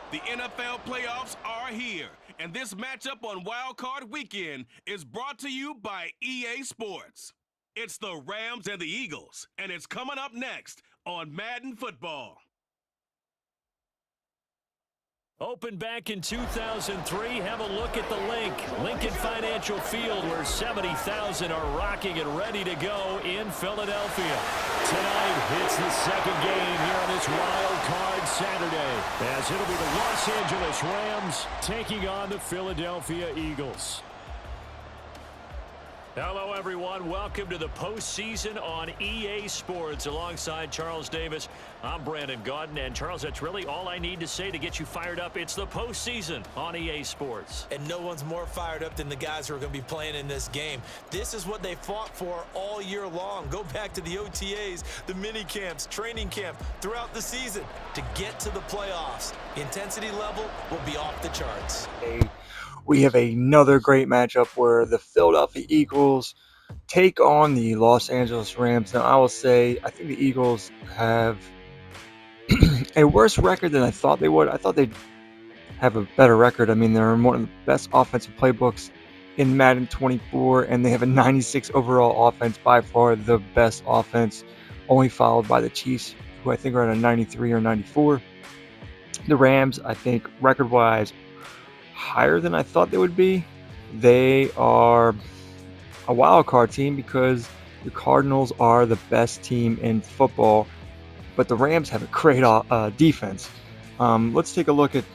The NFL playoffs are here, and this matchup on Wild Card Weekend is brought to you by EA Sports. It's the Rams and the Eagles, and it's coming up next on Madden Football. Opened back in 2003, have a look at the Lincoln Financial Field, where 70,000 are rocking and ready to go in Philadelphia. Tonight, it's the second game here on this Wild Card Saturday, as it'll be the Los Angeles Rams taking on the Philadelphia Eagles. Hello, everyone. Welcome to the postseason on EA Sports. Alongside Charles Davis, I'm Brandon Gaudin. And, Charles, that's really all I need to say to get you fired up. It's the postseason on EA Sports. And no one's more fired up than the guys who are going to be playing in this game. This is what they fought for all year long. Go back to the OTAs, the mini camps, training camp, throughout the season to get to the playoffs. Intensity level will be off the charts. We have another great matchup where the Philadelphia Eagles take on the Los Angeles Rams. Now, I will say, I think the Eagles have a worse record than I thought they would. I thought they'd have a better record. I mean, they're in one of the best offensive playbooks in Madden 24, and they have a 96 overall offense, by far the best offense, only followed by the Chiefs, who I think are at a 93 or 94. The Rams, I think, record-wise, higher than I thought they would be. They are a wild card team because the Cardinals are the best team in football, but the Rams have a great defense. Let's take a look at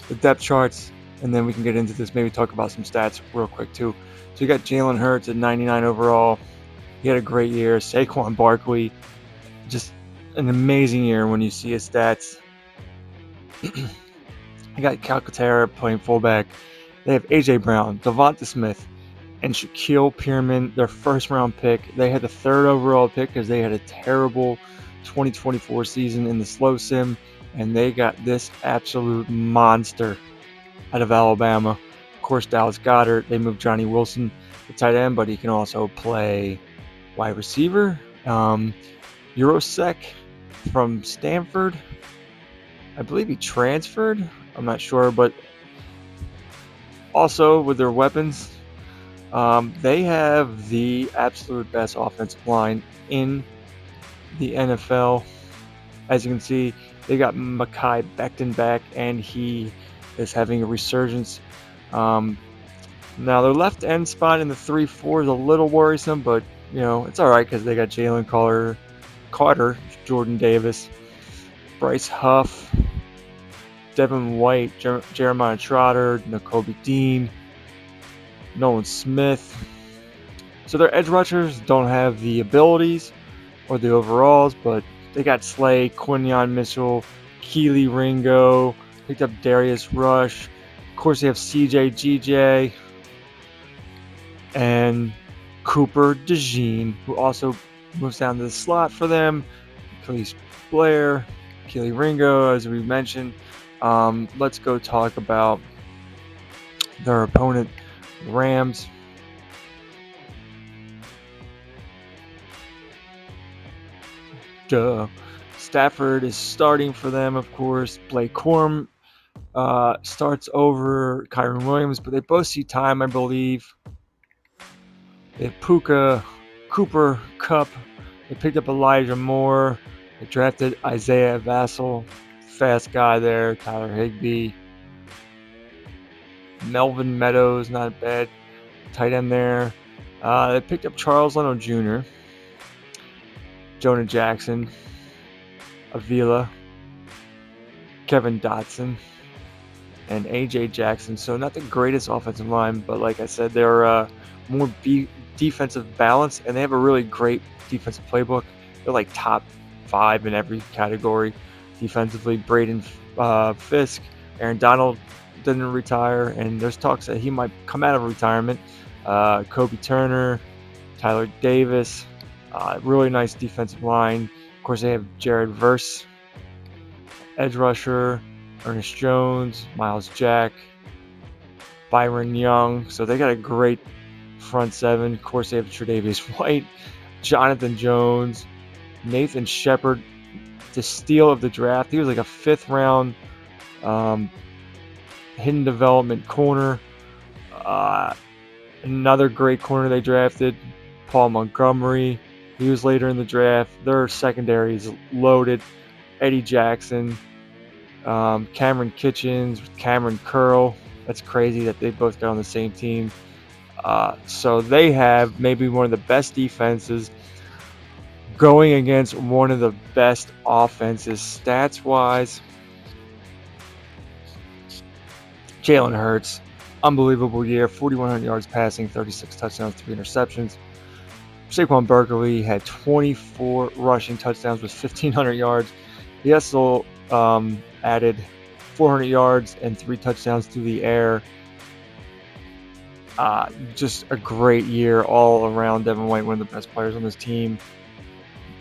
the depth charts, and then we can get into this. Maybe talk about some stats real quick too. So you got Jalen Hurts at 99 overall. He had a great year. Saquon Barkley, just an amazing year when you see his stats. I got Calcaterra playing fullback. They have A.J. Brown, Devonta Smith, and Shaquille Pearman, their first-round pick. They had the third overall pick because they had a terrible 2024 season in the slow sim, and they got this absolute monster out of Alabama. Of course, Dallas Goedert. They moved Johnny Wilson to tight end, but he can also play wide receiver. Eurosec from Stanford. I believe he transferred. I'm not sure, but also with their weapons, they have the absolute best offensive line in the NFL. As you can see, they got Mekhi Becton back, and he is having a resurgence. Now, their left end spot in the 3-4 is a little worrisome, but it's all right because they got Jalen Carter, Jordan Davis, Bryce Huff, Devin White, Jeremiah Trotter, Nakobe Dean, Nolan Smith. So their edge rushers don't have the abilities or the overalls, but they got Slay, Quinyon Mitchell, Keely Ringo, picked up Darius Rush. Of course, they have CJ GJ and Cooper DeJean, who also moves down to the slot for them. Khalees Blair, Keely Ringo, as we mentioned. Let's go talk about their opponent, the Rams. Stafford is starting for them, of course. Blake Corum starts over Kyron Williams, but they both see time, I believe. They have Puka, Cooper, Kupp. They picked up Elijah Moore. They drafted Isaiah Vassell. Fast guy there. Tyler Higbee. Melvin Meadows, not bad. Tight end there. They picked up Charles Leno Jr., Jonah Jackson, Avila, Kevin Dotson, and A.J. Jackson. So not the greatest offensive line, but like I said, they're more defensive balance, and they have a really great defensive playbook. They're like top 5 in every category defensively. Braden Fisk, Aaron Donald didn't retire, and there's talks that he might come out of retirement. Kobe Turner, Tyler Davis, really nice defensive line. Of course, they have Jared Verse, edge rusher, Ernest Jones, Miles Jack, Byron Young. So they got a great front seven. Of course, they have Tre'Davious White, Jonathan Jones, Nathan Shepard, the steal of the draft. He was like a 5th round Hidden development corner. Another great corner they drafted, Paul Montgomery. He was later in the draft. Their secondary is loaded. Eddie Jackson, Cameron Kitchens, Cameron Curl. That's crazy that they both got on the same team. So they have maybe one of the best defenses going against one of the best offenses stats-wise. Jalen Hurts, unbelievable year, 4,100 yards passing, 36 touchdowns, 3 interceptions. Saquon Barkley had 24 rushing touchdowns with 1,500 yards. He also added 400 yards and 3 touchdowns through the air. Just a great year all around. Devin White, one of the best players on this team.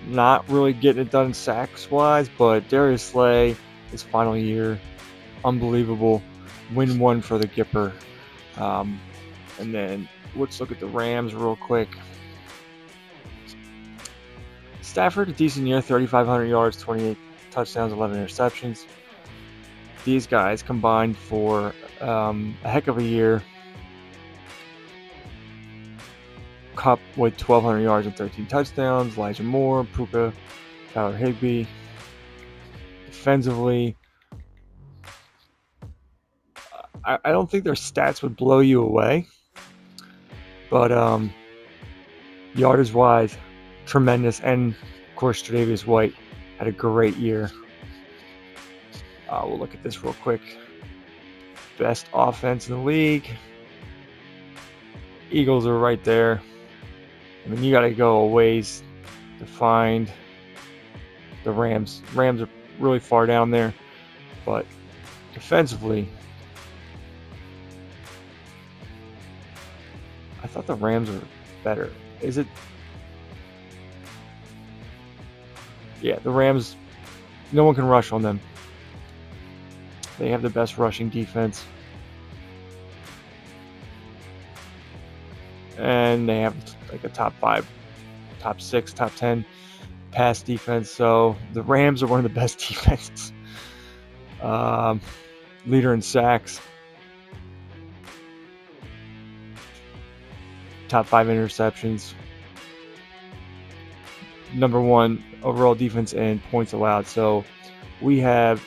Not really getting it done sacks-wise, but Darius Slay, his final year, unbelievable. Win 1 for the Gipper. And then let's look at the Rams real quick. Stafford, a decent year, 3,500 yards, 28 touchdowns, 11 interceptions. These guys combined for a heck of a year. Cup with 1,200 yards and 13 touchdowns. Elijah Moore, Puka, Tyler Higbee. Defensively, I don't think their stats would blow you away, but yardage-wise, tremendous. And of course, Tre'Davious White had a great year. We'll look at this real quick. Best offense in the league. Eagles are right there. I mean, you got to go a ways to find the Rams. Rams are really far down there, but defensively, I thought the Rams were better. Is it? Yeah, the Rams, no one can rush on them. They have the best rushing defense. And they have like a top 5, top 6, top 10 pass defense. So the Rams are one of the best defenses. Leader in sacks. Top 5 interceptions. Number 1 overall defense and points allowed. So we have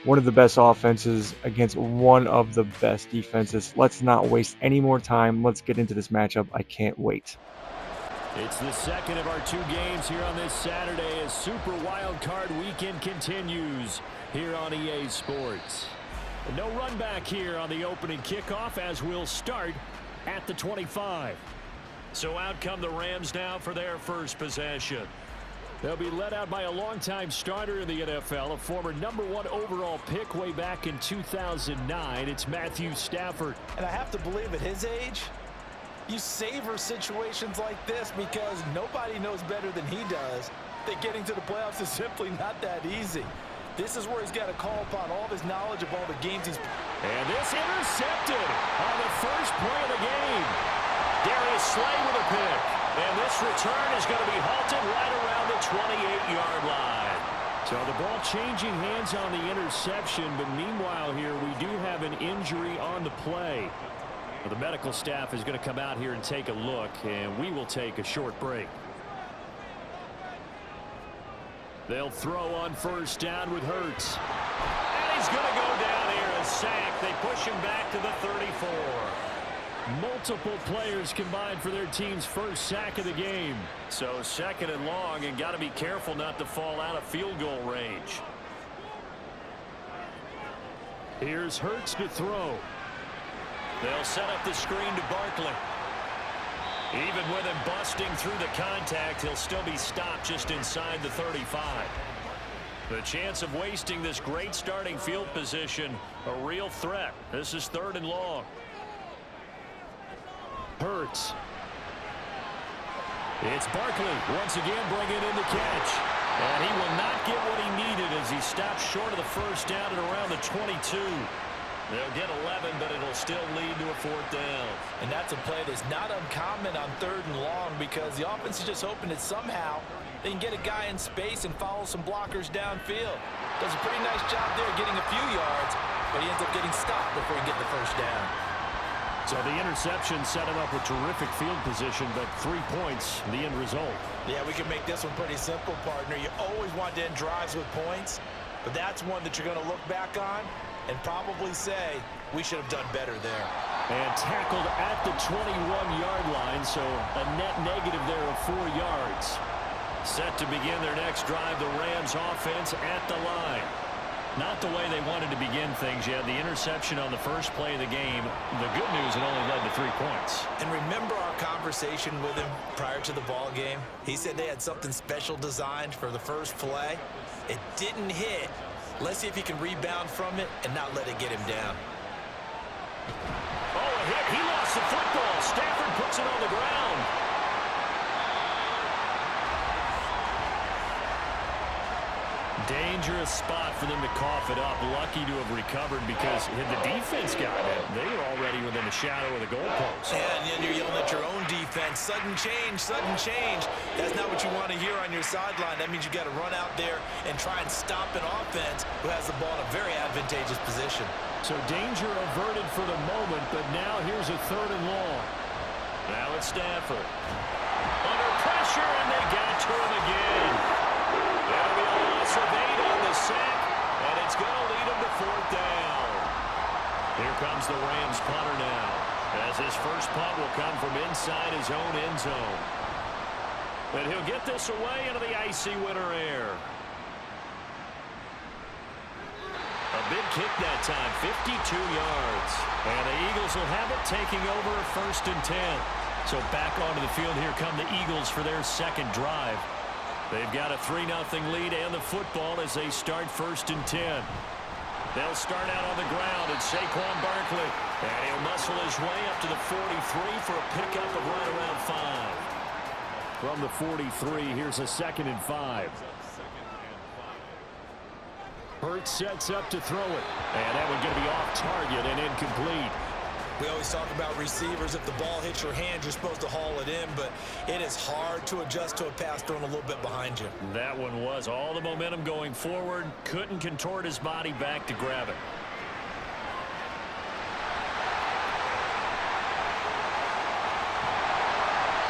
one of the best offenses against one of the best defenses. Let's not waste any more time. Let's get into this matchup. I can't wait. It's the second of our 2 games here on this Saturday as Super Wild Card Weekend continues here on EA Sports. No run back here on the opening kickoff as we'll start at the 25. So out come the Rams now for their first possession. They'll be led out by a longtime starter in the NFL, a former #1 overall pick way back in 2009. It's Matthew Stafford. And I have to believe at his age, you savor situations like this because nobody knows better than he does that getting to the playoffs is simply not that easy. This is where he's got to call upon all of his knowledge of all the games he's... And this intercepted on the first play of the game. Darius Slay with a pick. And this return is going to be halted right around the 28-yard line. So the ball changing hands on the interception, but meanwhile here we do have an injury on the play. Well, the medical staff is going to come out here and take a look, and we will take a short break. They'll throw on first down with Hurts. And he's going to go down here, a sack. They push him back to the 34. Multiple players combined for their team's first sack of the game. So second and long, and got to be careful not to fall out of field goal range. Here's Hurts to throw. They'll set up the screen to Barkley. Even with him busting through the contact, he'll still be stopped just inside the 35. The chance of wasting this great starting field position, a real threat. This is third and long. Hurts. It's Barkley once again bringing in the catch. And he will not get what he needed as he stops short of the first down at around the 22. They'll get 11, but it'll still lead to a 4th down. And that's a play that's not uncommon on 3rd and long because the offense is just hoping that somehow They can get a guy in space and follow some blockers downfield. Does a pretty nice job there getting a few yards, but he ends up getting stopped before he gets the first down. So the interception set him up with terrific field position, but 3 points, the end result. Yeah, we can make this one pretty simple, partner. You always want to end drives with points, but that's one that you're going to look back on and probably say, we should have done better there. And tackled at the 21-yard line, so a net negative there of 4 yards. Set to begin their next drive, the Rams offense at the line. Not the way they wanted to begin things. You had the interception on the first play of the game. The good news, it only led to 3 points. And remember our conversation with him prior to the ball game? He said they had something special designed for the first play. It didn't hit. Let's see if he can rebound from it and not let it get him down. Oh, a hit. He lost the football. Stafford puts it on the ground. Dangerous spot for them to cough it up. Lucky to have recovered because had the defense gotten it, they were already within the shadow of the goalpost. And then you're yelling at your own defense. Sudden change, sudden change. That's not what you want to hear on your sideline. That means you got to run out there and try and stop an offense who has the ball in a very advantageous position. So danger averted for the moment, but now here's a 3rd and long. Now it's Stafford. Under pressure, and they got to him again. That'll be a loss of 8 on the sack, and it's going to lead him to 4th down. Here comes the Rams punter now, as his first punt will come from inside his own end zone. And he'll get this away into the icy winter air. A big kick that time, 52 yards. And the Eagles will have it, taking over 1st and 10. So back onto the field, here come the Eagles for their second drive. They've got a 3-0 lead and the football as they start 1st and 10. They'll start out on the ground, and Saquon Barkley. And he'll muscle his way up to the 43 for a pickup of right around 5. From the 43, here's a 2nd and 5. Hurts sets up to throw it. And that one's going to be off target and incomplete. We always talk about receivers. If the ball hits your hand, you're supposed to haul it in, but it is hard to adjust to a pass thrown a little bit behind you. That one was all the momentum going forward. Couldn't contort his body back to grab it.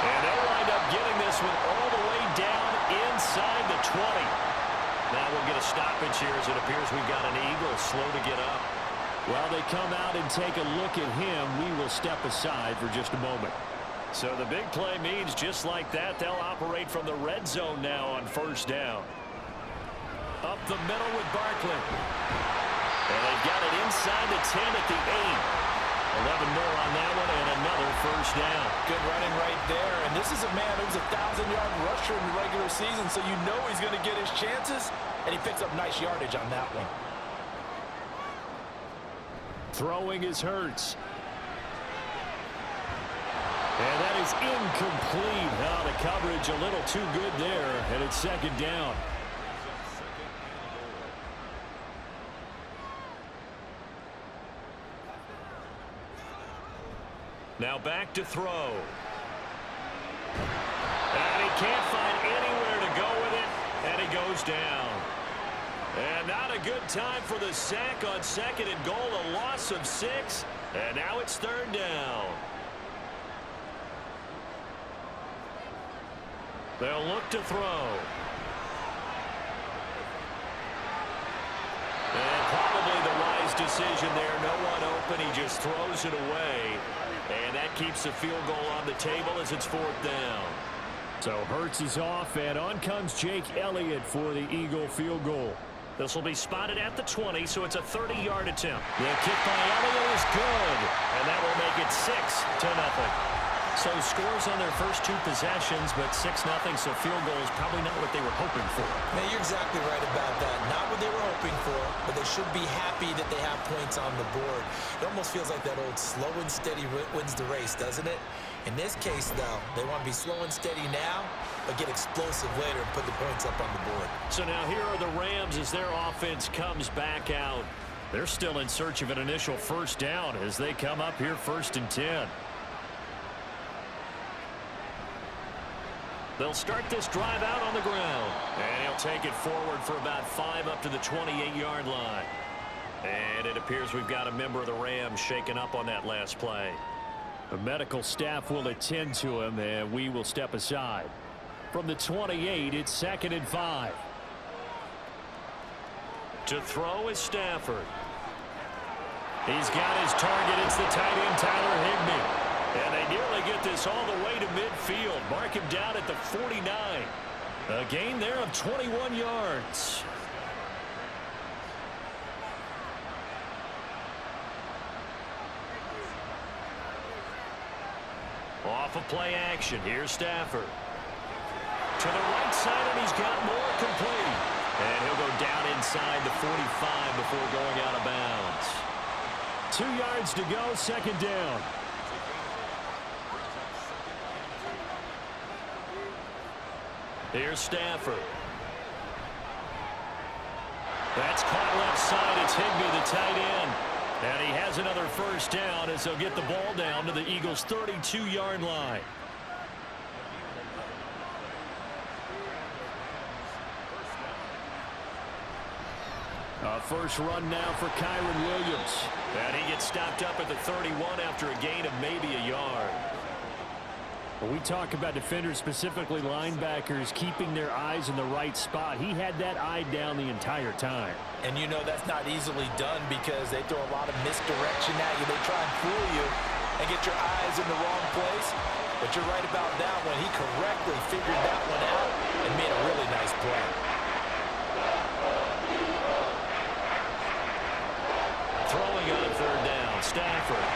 And they'll wind up getting this one all the way down inside the 20. Now we'll get a stoppage here as it appears we've got an Eagle slow to get up. While they come out and take a look at him, we will step aside for just a moment. So the big play means just like that, they'll operate from the red zone now on 1st down. Up the middle with Barkley. And they've got it inside the 10 at the 8. 11 more on that one and another 1st down. Good running right there. And this is a man who's a 1,000-yard rusher in the regular season, so you know he's going to get his chances, and he picks up nice yardage on that one. Throwing is Hurts. And that is incomplete. Now the coverage a little too good there, and it's 2nd down. Now back to throw. And he can't find anywhere to go with it, and he goes down. And not a good time for the sack on 2nd and goal, a loss of 6, and now it's 3rd down. They'll look to throw. And probably the wise decision there. No one open. He just throws it away. And that keeps the field goal on the table as it's 4th down. So Hurts is off, and on comes Jake Elliott for the Eagle field goal. This will be spotted at the 20, so it's a 30-yard attempt. The kick by Elliott is good, and that will make it 6-0. So scores on their first 2 possessions, but 6-0, so field goal is probably not what they were hoping for. Man, you're exactly right about that. Not what they were hoping for, but they should be happy that they have points on the board. It almost feels like that old slow and steady wins the race, doesn't it? In this case, though, they want to be slow and steady now, but get explosive later and put the points up on the board. So now here are the Rams as their offense comes back out. They're still in search of an initial 1st down as they come up here 1st and 10. They'll start this drive out on the ground. And he'll take it forward for about 5 up to the 28-yard line. And it appears we've got a member of the Rams shaken up on that last play. The medical staff will attend to him, and we will step aside. From the 28, it's 2nd and 5. To throw is Stafford. He's got his target. It's the tight end, Tyler Higbee. And they nearly get this all the way to midfield. Mark him down at the 49. A gain there of 21 yards. Off of play action. Here's Stafford. To the right side, and he's got more complete. And he'll go down inside the 45 before going out of bounds. 2 yards to go, 2nd down. Here's Stafford. That's caught left side. It's Higbee, the tight end. And he has another 1st down as they'll get the ball down to the Eagles' 32-yard line. A first run now for Kyren Williams. And he gets stopped up at the 31 after a gain of maybe a yard. When we talk about defenders, specifically linebackers, keeping their eyes in the right spot, he had that eye down the entire time. And you know that's not easily done because they throw a lot of misdirection at you. They try and fool you and get your eyes in the wrong place. But you're right about that one. He correctly figured that one out and made a really nice play. Throwing on 3rd down, Stafford.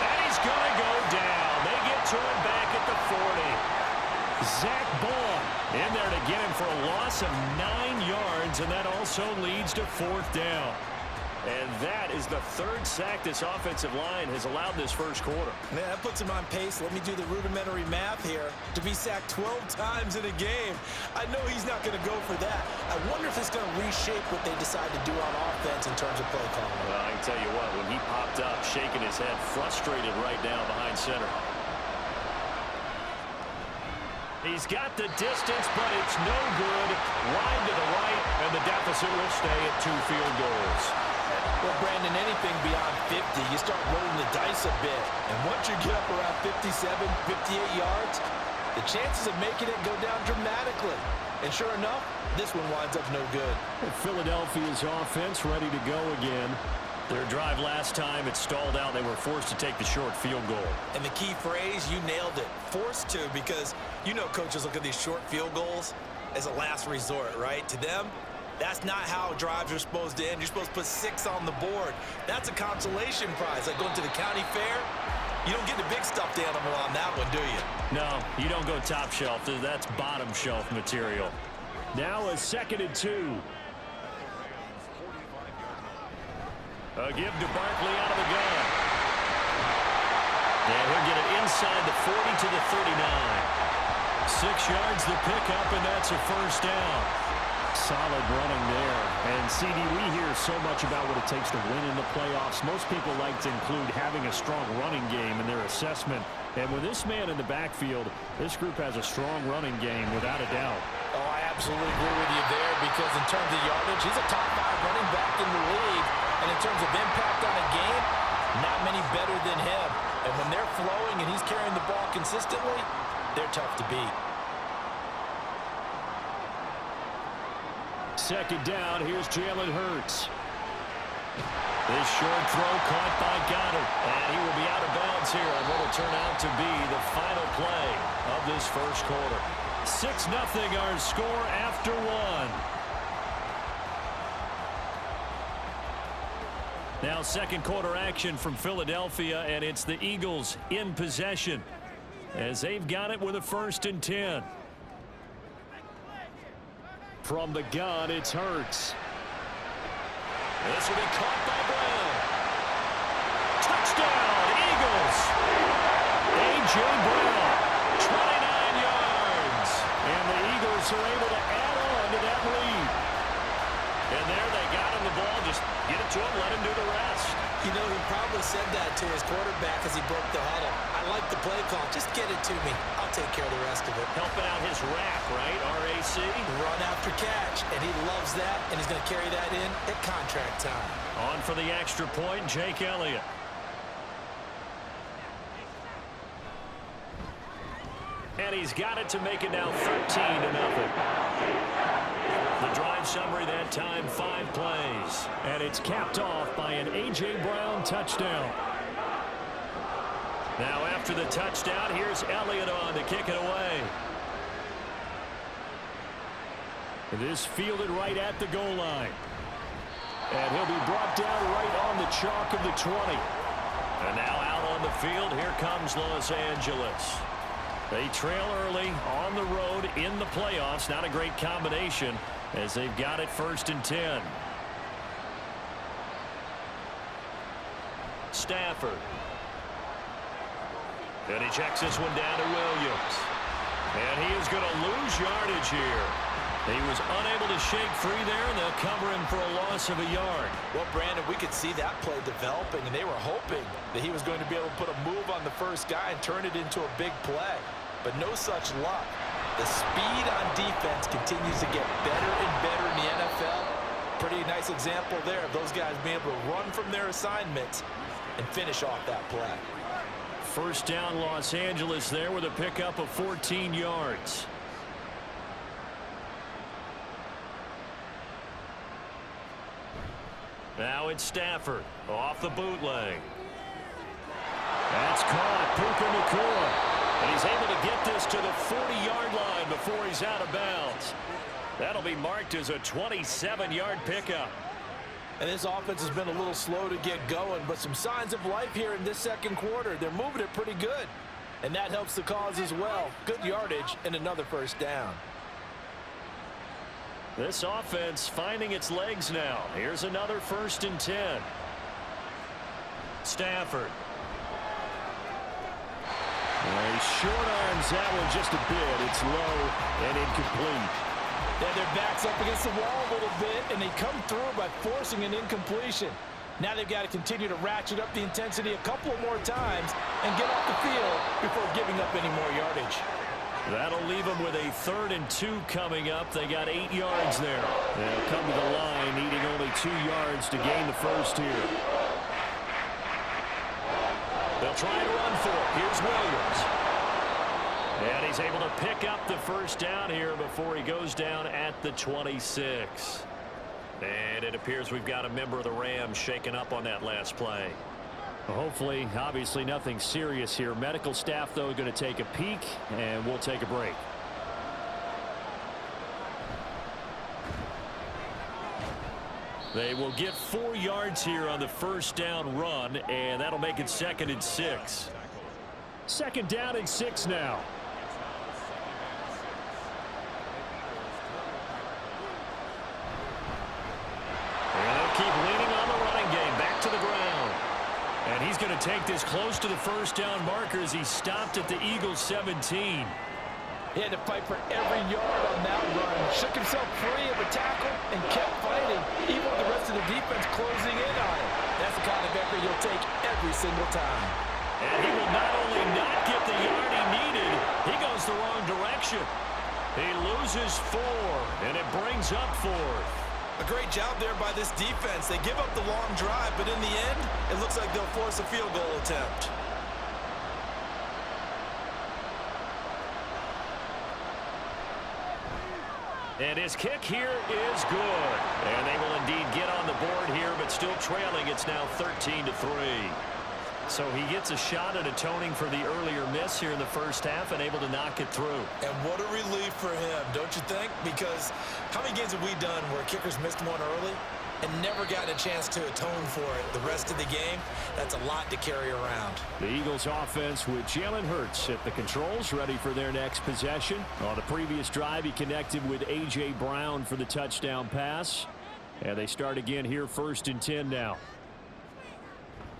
And he's going to go down. They get to him back at the 40. Zach Ball in there to get him for a loss of 9 yards, and that also leads to 4th down. And that is the 3rd sack this offensive line has allowed this first quarter. Man, that puts him on pace. Let me do the rudimentary math here. To be sacked 12 times in a game, I know he's not going to go for that. I wonder if it's going to reshape what they decide to do on offense in terms of play calling. Well, I can tell you what, when he popped up, shaking his head, frustrated right now behind center. He's got the distance, but it's no good. Wide to the right, and the deficit will stay at 2 field goals. Well, Brandon, anything beyond 50, you start rolling the dice a bit. And once you get up around 57, 58 yards, the chances of making it go down dramatically. And sure enough, this one winds up no good. Philadelphia's offense ready to go again. Their drive last time, it stalled out. They were forced to take the short field goal. And the key phrase, you nailed it. Forced to, because you know coaches look at these short field goals as a last resort, right? To them, that's not how drives are supposed to end. You're supposed to put 6 on the board. That's a consolation prize. Like going to the county fair, you don't get the big stuffed animal on that one, do you? No, you don't go top shelf. That's bottom shelf material. Now a 2nd and 2. A give to Barkley out of the gun. And he'll get it inside the 40 to the 39. 6 yards the pickup, and that's a 1st down. Solid running there. And, CD, we hear so much about what it takes to win in the playoffs. Most people like to include having a strong running game in their assessment. And with this man in the backfield, this group has a strong running game without a doubt. Oh, I absolutely agree with you there because in terms of yardage, he's a top 5 running back in the league. And in terms of impact on a game, not many better than him. And when they're flowing and he's carrying the ball consistently, they're tough to beat. 2nd down, here's Jalen Hurts. This short throw caught by Goddard. And he will be out of bounds here on what will turn out to be the final play of this first quarter. 6-0 our score after 1. Now 2nd quarter action from Philadelphia, and it's the Eagles in possession as they've got it with a 1st and 10. From the gun, it's Hurts. This will be caught by Brown. Touchdown, Eagles! A.J. Brown, 29 yards. And the Eagles are able to add on to that lead. And there they got him the ball. Just get it to him, let him do the rest. You know, he probably said that to his quarterback as he broke the huddle. I like the play call. Just get it to me. I'll take care of the rest of it. Helping out his rack, right? RAC. Run after catch, and he loves that, and he's going to carry that in at contract time. On for the extra point, Jake Elliott. And he's got it to make it now 13-0. The drive summary that time, 5 plays. And it's capped off by an A.J. Brown touchdown. Now after the touchdown, here's Elliott on to kick it away. This fielded right at the goal line. And he'll be brought down right on the chalk of the 20. And now out on the field, here comes Los Angeles. They trail early on the road in the playoffs. Not a great combination as they've got it 1st and 10. Stafford. And he checks this one down to Williams. And he is going to lose yardage here. He was unable to shake free there, and they'll cover him for a loss of a yard. Well, Brandon, we could see that play developing, and they were hoping that he was going to be able to put a move on the first guy and turn it into a big play. But no such luck. The speed on defense continues to get better and better in the NFL. Pretty nice example there of those guys being able to run from their assignments and finish off that play. First down, Los Angeles there with a pickup of 14 yards. Now it's Stafford off the bootleg. That's caught. Puka Nacua. And he's able to get this to the 40-yard line before he's out of bounds. That'll be marked as a 27-yard pickup. And this offense has been a little slow to get going, but some signs of life here in this second quarter. They're moving it pretty good. And that helps the cause as well. Good yardage and another first down. This offense finding its legs now. Here's another 1st and 10. Stafford. He short arms that one just a bit. It's low and incomplete. Yeah, their back's up against the wall a little bit, and they come through by forcing an incompletion. Now they've got to continue to ratchet up the intensity a couple of more times and get off the field before giving up any more yardage. That'll leave them with a 3rd and 2 coming up. They got 8 yards there. They'll come to the line needing only 2 yards to gain the first here. They'll try to run for it. Here's Williams. And he's able to pick up the first down here before he goes down at the 26. And it appears we've got a member of the Rams shaken up on that last play. Hopefully, obviously nothing serious here. Medical staff, though, going to take a peek, and we'll take a break. They will get 4 yards here on the first down run, and that'll make it 2nd and 6. 2nd down and 6 now. And they'll keep leaning on the running game. Back to the ground. And he's going to take this close to the first down marker as he stopped at the Eagles' 17. He had to fight for every yard on that run. Shook himself free of a tackle and kept fighting, even with the rest of the defense closing in on him. That's the kind of effort you'll take every single time. And he will not only not get the yard he needed, he goes the wrong direction. He loses 4, and it brings up 4th. A great job there by this defense. They give up the long drive, but in the end, it looks like they'll force a field goal attempt. And his kick here is good. And they will indeed get on the board here, but still trailing. It's now 13-3. So he gets a shot at atoning for the earlier miss here in the first half and able to knock it through. And what a relief for him, don't you think? Because how many games have we done where kickers missed one early and never gotten a chance to atone for it the rest of the game? That's a lot to carry around. The Eagles offense with Jalen Hurts at the controls, ready for their next possession. On the previous drive, he connected with A.J. Brown for the touchdown pass. And they start again here, 1st and 10 now.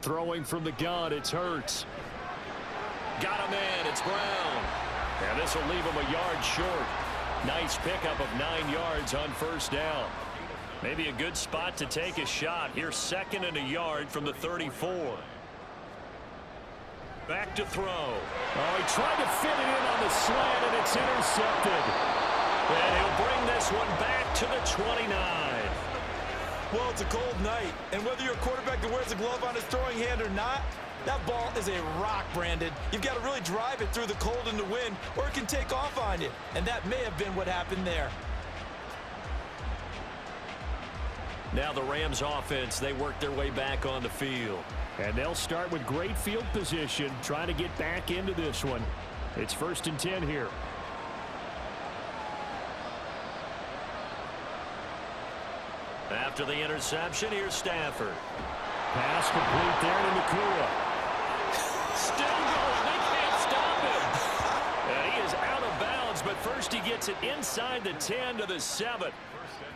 Throwing from the gun, it's Hurts. Got a man, it's Brown. And this will leave him a yard short. Nice pickup of 9 yards on first down. Maybe a good spot to take a shot. Here's 2nd and a yard from the 34. Back to throw. Oh, he tried to fit it in on the slant, and it's intercepted. And he'll bring this one back to the 29. Well, it's a cold night, and whether you're a quarterback that wears a glove on his throwing hand or not, that ball is a rock, Brandon. You've got to really drive it through the cold and the wind, or it can take off on you. And that may have been what happened there. Now the Rams offense, they work their way back on the field. And they'll start with great field position, trying to get back into this one. It's 1st and 10 here. After the interception, here's Stafford. Pass complete there to Nakua. Still going. They can't stop him. And he is out of bounds, but first he gets it inside the 10 to the 7.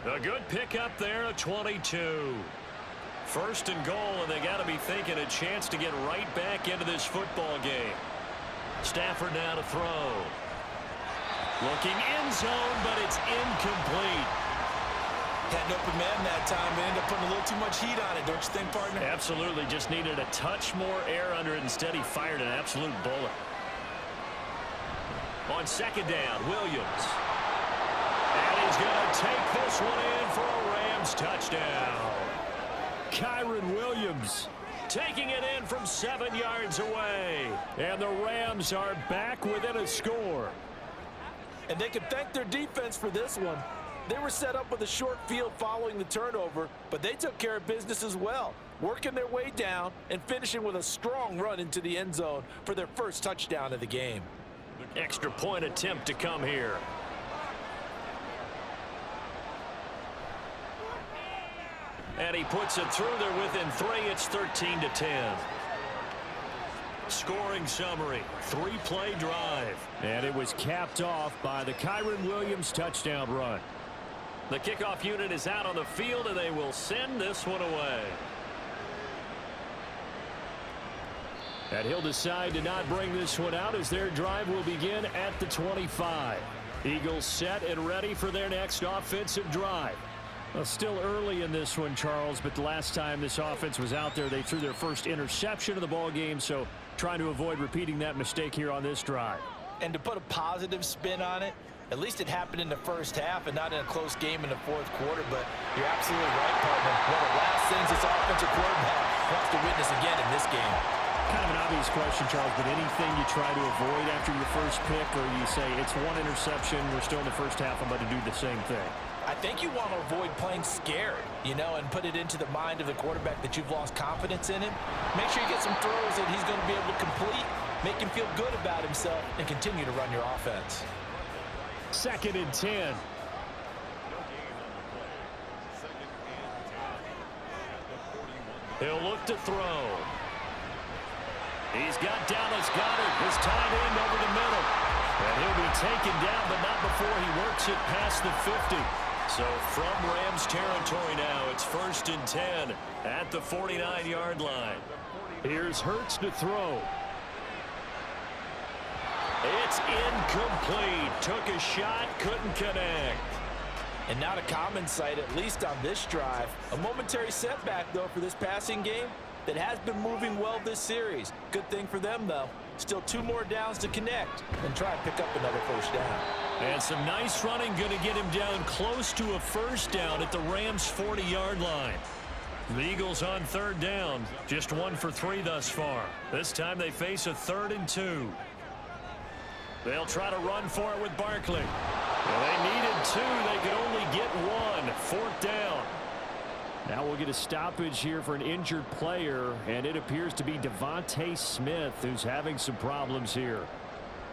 A good pickup there at 22. 1st and goal, and they got to be thinking a chance to get right back into this football game. Stafford now to throw. Looking end zone, but it's incomplete. Had an open man that time, but ended up putting a little too much heat on it, don't you think, partner? Absolutely. Just needed a touch more air under it. Instead, he fired an absolute bullet. On 2nd down, Williams. And he's going to take this one in for a Rams touchdown. Kyron Williams taking it in from 7 yards away. And the Rams are back within a score. And they can thank their defense for this one. They were set up with a short field following the turnover, but they took care of business as well, working their way down and finishing with a strong run into the end zone for their first touchdown of the game. Extra point attempt to come here. And he puts it through there within 3. It's 13-10. Scoring summary, 3-play drive. And it was capped off by the Kyron Williams touchdown run. The kickoff unit is out on the field, and they will send this one away. And he'll decide to not bring this one out as their drive will begin at the 25. Eagles set and ready for their next offensive drive. Well, still early in this one, Charles, but the last time this offense was out there, they threw their first interception of the ball game, so trying to avoid repeating that mistake here on this drive. And to put a positive spin on it, at least it happened in the first half and not in a close game in the fourth quarter, but you're absolutely right, partner. One of the last things this offensive quarterback wants to witness again in this game. Kind of an obvious question, Charles, but anything you try to avoid after your first pick, or you say it's one interception, we're still in the first half, I'm about to do the same thing? I think you want to avoid playing scared, you know, and put it into the mind of the quarterback that you've lost confidence in him. Make sure you get some throws that he's going to be able to complete, make him feel good about himself, and continue to run your offense. 2nd and 10. He'll look to throw. He's got Dallas Goedert, his tight end over the middle. And he'll be taken down, but not before he works it past the 50. So from Rams territory now, it's 1st and 10 at the 49-yard line. Here's Hurts to throw. It's incomplete. Took a shot, couldn't connect. And not a common sight, at least on this drive. A momentary setback, though, for this passing game that has been moving well this series. Good thing for them, though. Still 2 more downs to connect and try and pick up another first down. And some nice running, going to get him down close to a first down at the Rams' 40-yard line. The Eagles on 3rd down, just 1 for 3 thus far. This time they face a 3rd and 2. They'll try to run for it with Barkley. Well, they needed 2. They could only get 1. 4th down. Now we'll get a stoppage here for an injured player, and it appears to be Devontae Smith who's having some problems here.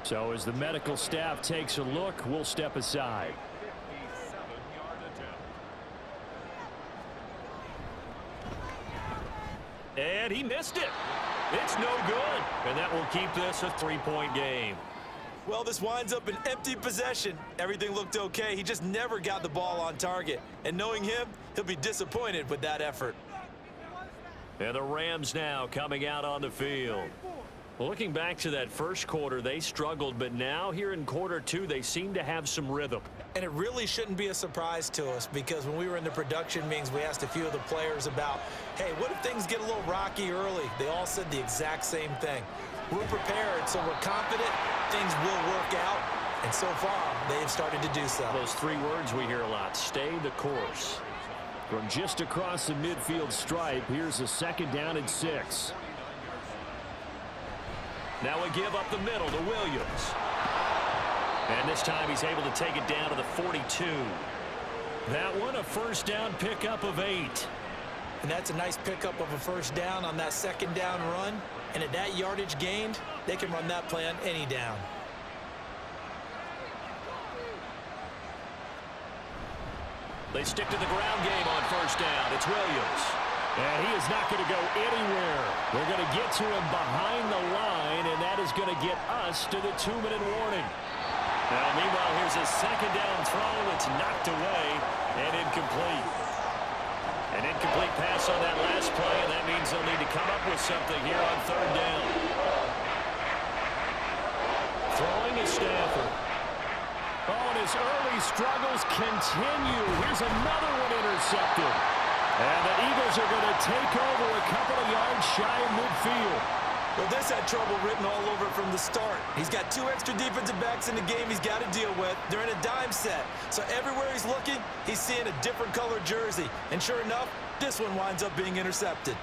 So as the medical staff takes a look, we'll step aside. And he missed it. It's no good. And that will keep this a 3-point game. Well, this winds up an empty possession. Everything looked okay. He just never got the ball on target. And knowing him, he'll be disappointed with that effort. And the Rams now coming out on the field. Well, looking back to that first quarter, they struggled, but now here in quarter 2, they seem to have some rhythm. And it really shouldn't be a surprise to us because when we were in the production meetings, we asked a few of the players about, hey, what if things get a little rocky early? They all said the exact same thing. We're prepared, so we're confident things will work out. And so far, they have started to do so. Those three words we hear a lot, stay the course. From just across the midfield stripe, here's a 2nd down and 6. Now we give up the middle to Williams. And this time he's able to take it down to the 42. That one, a 1st down pickup of 8. And that's a nice pickup of a 1st down on that 2nd down run. And at that yardage gained, they can run that play on any down. They stick to the ground game on 1st down. It's Williams. And he is not going to go anywhere. They're going to get to him behind the line, and that is going to get us to the 2-minute warning. Now, meanwhile, here's a 2nd down throw. It's knocked away and incomplete. An incomplete pass on that last play, and that means they'll need to come up with something here on 3rd down. Throwing is Stafford. Oh, and his early struggles continue. Here's another one intercepted. And the Eagles are going to take over a couple of yards shy of midfield. Well, this had trouble written all over from the start. He's got 2 extra defensive backs in the game he's got to deal with. They're in a dime set. So everywhere he's looking, he's seeing a different color jersey. And sure enough, this one winds up being intercepted.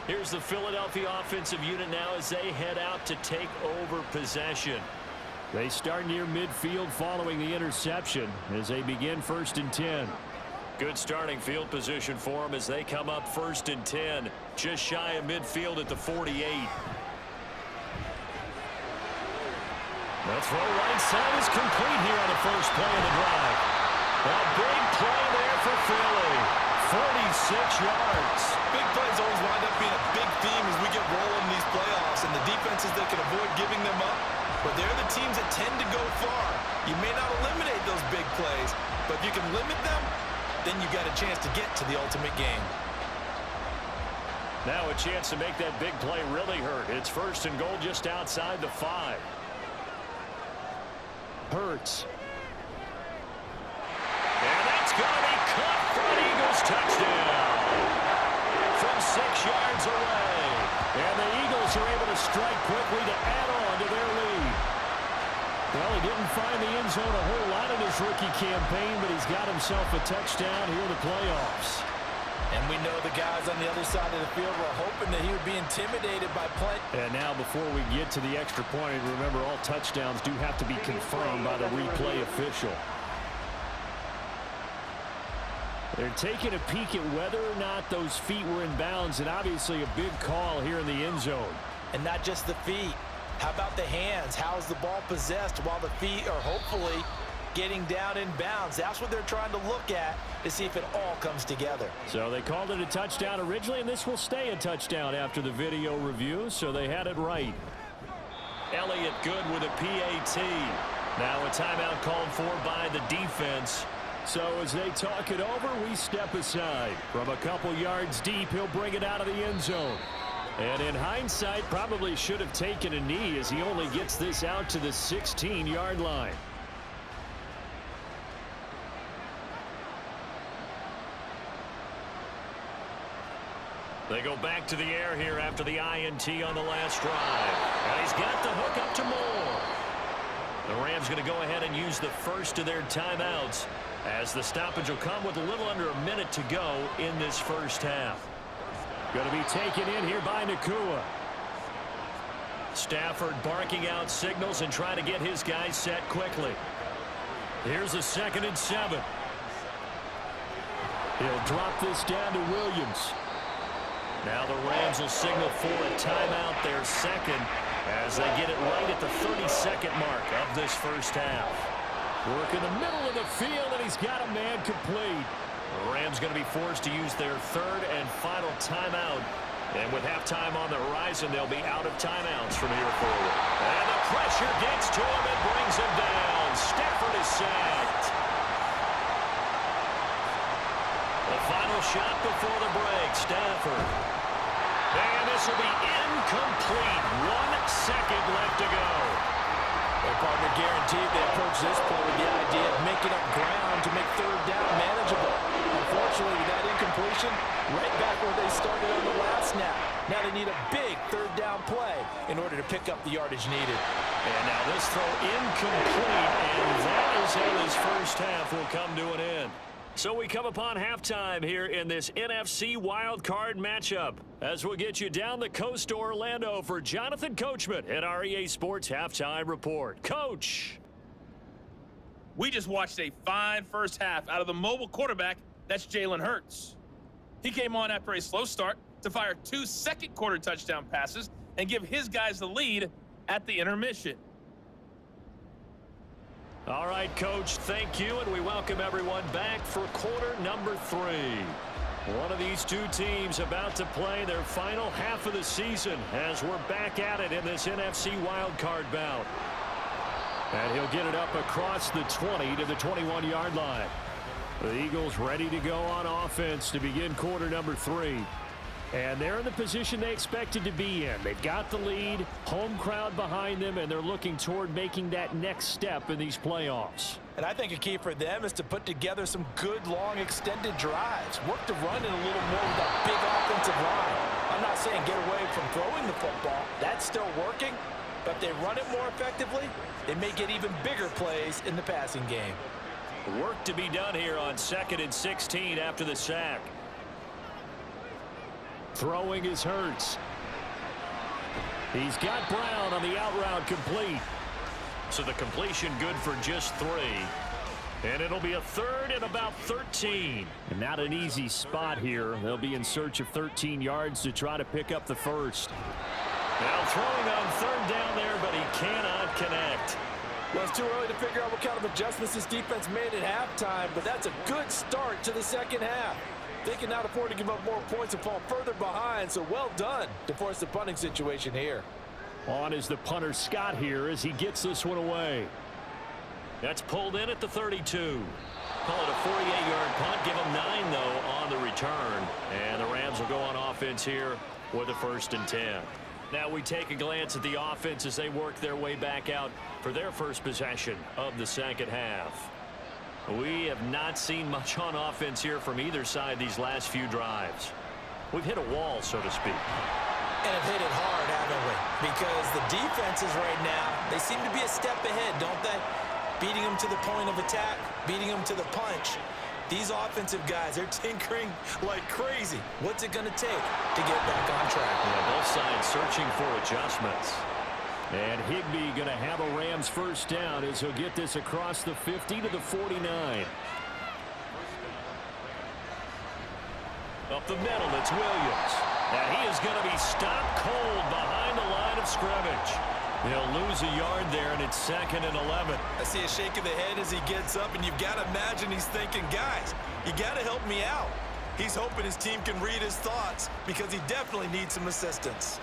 Here's the Philadelphia offensive unit now as they head out to take over possession. They start near midfield following the interception as they begin 1st and 10. Good starting field position for them as they come up 1st and 10. Just shy of midfield at the 48. The throw right side is complete here on the first play of the drive. A big play there for Philly. 46 yards. Big plays always wind up being a big theme as we get rolling in these playoffs, and the defenses that can avoid giving them up, but they're the teams that tend to go far. You may not eliminate those big plays, but if you can limit them, then you got a chance to get to the ultimate game. Now a chance to make that big play really hurt. It's 1st and goal just outside the 5. Hurts. And that's going to be caught for an Eagles touchdown. From 6 yards away. And the Eagles are able to strike quickly to add on to their lead. Well, he didn't find the end zone a whole lot in his rookie campaign, but he's got himself a touchdown here in the playoffs. And we know the guys on the other side of the field were hoping that he would be intimidated by play. And now before we get to the extra point, remember all touchdowns do have to be confirmed by the replay official. They're taking a peek at whether or not those feet were in bounds, and obviously a big call here in the end zone. And not just the feet. How about the hands? How is the ball possessed while the feet are hopefully getting down in bounds? That's what they're trying to look at to see if it all comes together. So they called it a touchdown originally, and this will stay a touchdown after the video review, so they had it right. Elliott good with a PAT. Now a timeout called for by the defense. So as they talk it over, we step aside. From a couple yards deep, he'll bring it out of the end zone. And in hindsight, probably should have taken a knee as he only gets this out to the 16-yard line. They go back to the air here after the INT on the last drive. And he's got the hook up to Moore. The Rams going to go ahead and use the first of their timeouts as the stoppage will come with a little under a minute to go in this first half. Going to be taken in here by Nakua. Stafford barking out signals and trying to get his guys set quickly. Here's a 2nd and 7. He'll drop this down to Williams. Now the Rams will signal for a timeout, their second, as they get it right at the 32nd mark of this first half. Work in the middle of the field, and he's got a man complete. The Rams going to be forced to use their 3rd and final timeout. And with halftime on the horizon, they'll be out of timeouts from here forward. And the pressure gets to him and brings him down. Stafford is sacked. The final shot before the break, Stafford. And this will be incomplete. 1 second left to go. Their partner guaranteed they approach this play with the idea of making up ground to make third down manageable. Unfortunately, with that incompletion, right back where they started on the last snap. Now they need a big third down play in order to pick up the yardage needed. And now this throw incomplete, and that is how this first half will come to an end. So we come upon halftime here in this NFC wildcard matchup as we'll get you down the coast to Orlando for Jonathan Coachman at our EA Sports Halftime Report. Coach! We just watched a fine first half out of the mobile quarterback, that's Jalen Hurts. He came on after a slow start to fire 2 second-quarter touchdown passes and give his guys the lead at the intermission. All right, Coach, thank you, and we welcome everyone back for quarter number 3. One of these two teams about to play their final half of the season as we're back at it in this NFC wildcard bout. And he'll get it up across the 20 to the 21-yard line. The Eagles ready to go on offense to begin quarter number 3. And they're in the position they expected to be in. They've got the lead, home crowd behind them, and they're looking toward making that next step in these playoffs. And I think a key for them is to put together some good, long, extended drives. Work the run in a little more with a big offensive line. I'm not saying get away from throwing the football. That's still working. But if they run it more effectively, they may get even bigger plays in the passing game. Work to be done here on 2nd and 16 after the sack. Throwing is Hurts. He's got Brown on the out route complete. So the completion good for just 3. And it'll be a 3rd and about 13. And not an easy spot here. They'll be in search of 13 yards to try to pick up the first. Now throwing on 3rd down there, but he cannot connect. Well, it's too early to figure out what kind of adjustments this defense made at halftime, but that's a good start to the second half. They cannot afford to give up more points and fall further behind, so well done to force the punting situation here. On is the punter Scott here as he gets this one away. That's pulled in at the 32. Call it a 48-yard punt. Give them 9, though, on the return. And the Rams will go on offense here with a 1st and 10. Now we take a glance at the offense as they work their way back out for their first possession of the second half. We have not seen much on offense here from either side these last few drives. We've hit a wall, so to speak. And have hit it hard, haven't we? Because the defenses right now, they seem to be a step ahead, don't they? Beating them to the point of attack, beating them to the punch. These offensive guys, they're tinkering like crazy. What's it going to take to get back on track? Yeah, both sides searching for adjustments. And Higbee going to have a Rams first down as he'll get this across the 50 to the 49. Up the middle, it's Williams. And he is going to be stopped cold behind the line of scrimmage. They'll lose a yard there, and it's 2nd and 11. I see a shake of the head as he gets up, and you've got to imagine he's thinking, guys, you got to help me out. He's hoping his team can read his thoughts because he definitely needs some assistance.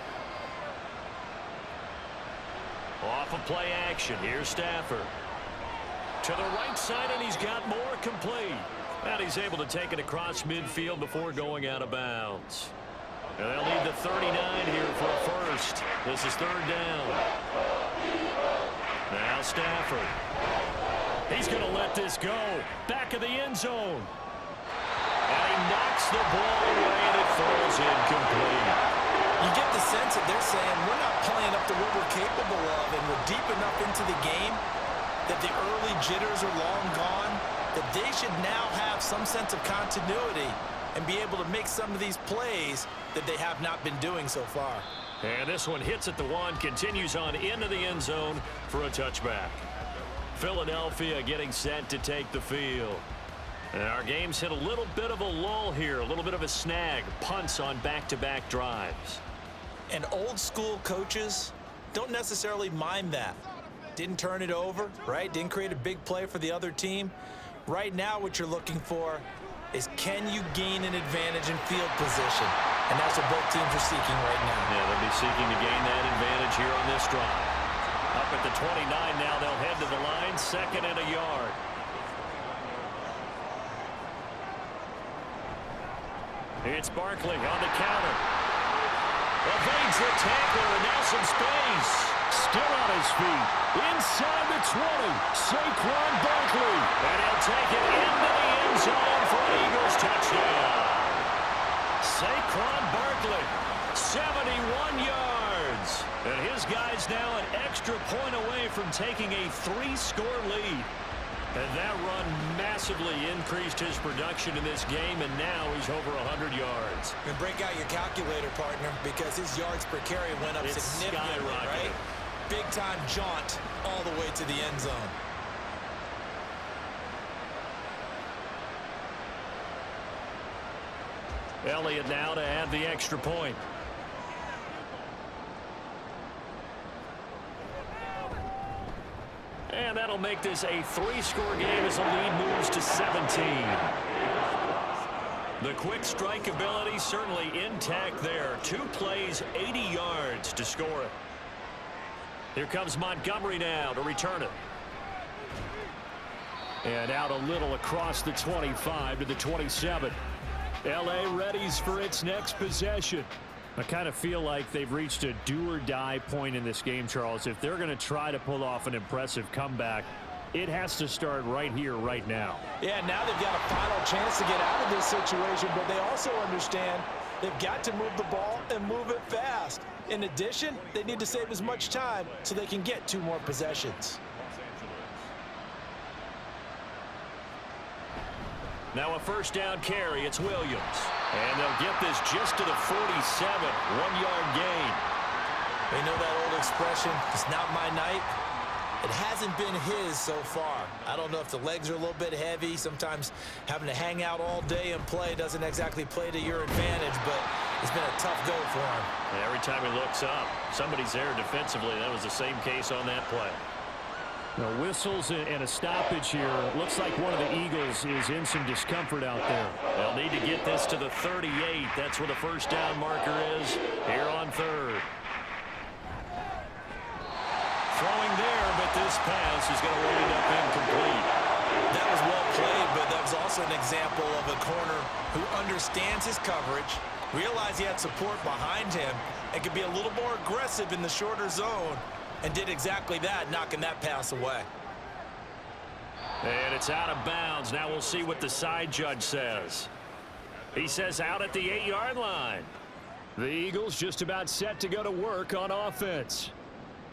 Off of play action, here's Stafford. To the right side, and he's got more complete. And he's able to take it across midfield before going out of bounds. And they'll need the 39 here for a first. This is 3rd down. Now Stafford. He's going to let this go. Back of the end zone. And he knocks the ball away, and it falls incomplete. You get the sense that they're saying we're not playing up to what we're capable of, and we're deep enough into the game that the early jitters are long gone, that they should now have some sense of continuity and be able to make some of these plays that they have not been doing so far. And this one hits at the 1, continues on into the end zone for a touchback. Philadelphia getting set to take the field. And our game's hit a little bit of a lull here, a little bit of a snag. Punts on back-to-back drives. And old-school coaches don't necessarily mind that. Didn't turn it over, right? Didn't create a big play for the other team. Right now what you're looking for is can you gain an advantage in field position? And that's what both teams are seeking right now. Yeah, they'll be seeking to gain that advantage here on this drive. Up at the 29 now, they'll head to the line, 2nd and a yard. It's Barkley on the counter. Evades the tackler, and now some space. Still on his feet. Inside the 20. Saquon Barkley. And he'll take it into the end zone for an Eagles touchdown. Saquon Barkley, 71 yards. And his guy's now an extra point away from taking a 3-score lead. And that run massively increased his production in this game, and now he's over 100 yards. And break out your calculator, partner, because his yards per carry went up significantly, right? Big-time jaunt all the way to the end zone. Elliott now to add the extra point. And that'll make this a 3-score game as the lead moves to 17. The quick strike ability certainly intact there. 2 plays, 80 yards to score it. Here comes Montgomery now to return it. And out a little across the 25 to the 27. L.A. readies for its next possession. I kind of feel like they've reached a do-or-die point in this game, Charles. If they're going to try to pull off an impressive comeback, it has to start right here, right now. Yeah, now they've got a final chance to get out of this situation, but they also understand they've got to move the ball and move it fast. In addition, they need to save as much time so they can get 2 more possessions. Now a first down carry. It's Williams. And they'll get this just to the 47. 1-yard gain. They know that old expression, it's not my night. It hasn't been his so far. I don't know if the legs are a little bit heavy. Sometimes having to hang out all day and play doesn't exactly play to your advantage, but it's been a tough go for him. And every time he looks up, somebody's there defensively. That was the same case on that play. Now, whistles and a stoppage here. Looks like one of the Eagles is in some discomfort out there. They'll need to get this to the 38. That's where the first down marker is here on 3rd. Throwing there, but this pass is going to wind up incomplete. That was well played, but that was also an example of a corner who understands his coverage, realized he had support behind him, and could be a little more aggressive in the shorter zone, and did exactly that, knocking that pass away. And it's out of bounds. Now we'll see what the side judge says. He says out at the 8-yard line. The Eagles just about set to go to work on offense.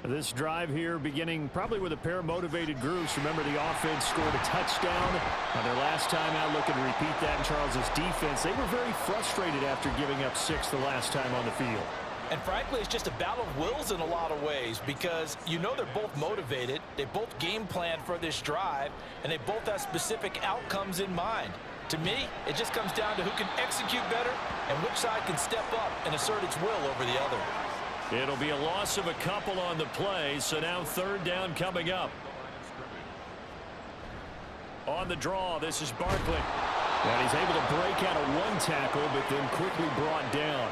This drive here beginning probably with a pair of motivated groups. Remember, the offense scored a touchdown on their last time out. Looking to repeat that in Charles's defense. They were very frustrated after giving up 6 the last time on the field. And frankly, it's just a battle of wills in a lot of ways because you know they're both motivated. They both game plan for this drive, and they both have specific outcomes in mind. To me, it just comes down to who can execute better and which side can step up and assert its will over the other. It'll be a loss of a couple on the play, so now 3rd down coming up. On the draw, this is Barkley. And he's able to break out of 1 tackle, but then quickly brought down.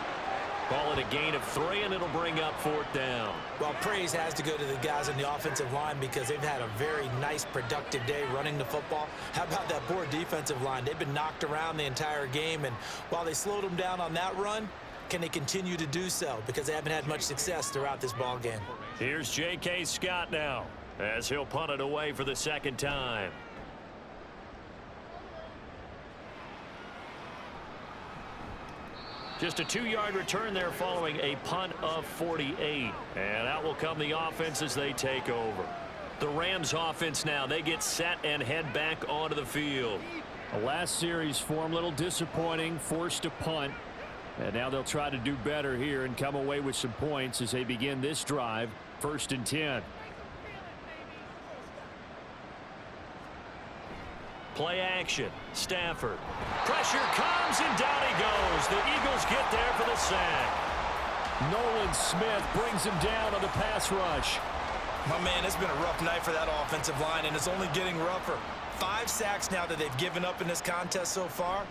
Call it a gain of 3, and it'll bring up 4th down. Well, praise has to go to the guys on the offensive line because they've had a very nice, productive day running the football. How about that poor defensive line? They've been knocked around the entire game, and while they slowed them down on that run, can they continue to do so? Because they haven't had much success throughout this ball game. Here's J.K. Scott now as he'll punt it away for the 2nd time. Just a 2-yard return there following a punt of 48. And out will come the offense as they take over. The Rams offense now, they get set and head back onto the field. The last series form a little disappointing, forced a punt. And now they'll try to do better here and come away with some points as they begin this drive. 1st and 10. Play action. Stafford. Pressure comes and down he goes. The Eagles get there for the sack. Nolan Smith brings him down on the pass rush. My man, it's been a rough night for that offensive line, and it's only getting rougher. 5 sacks now that they've given up in this contest so far.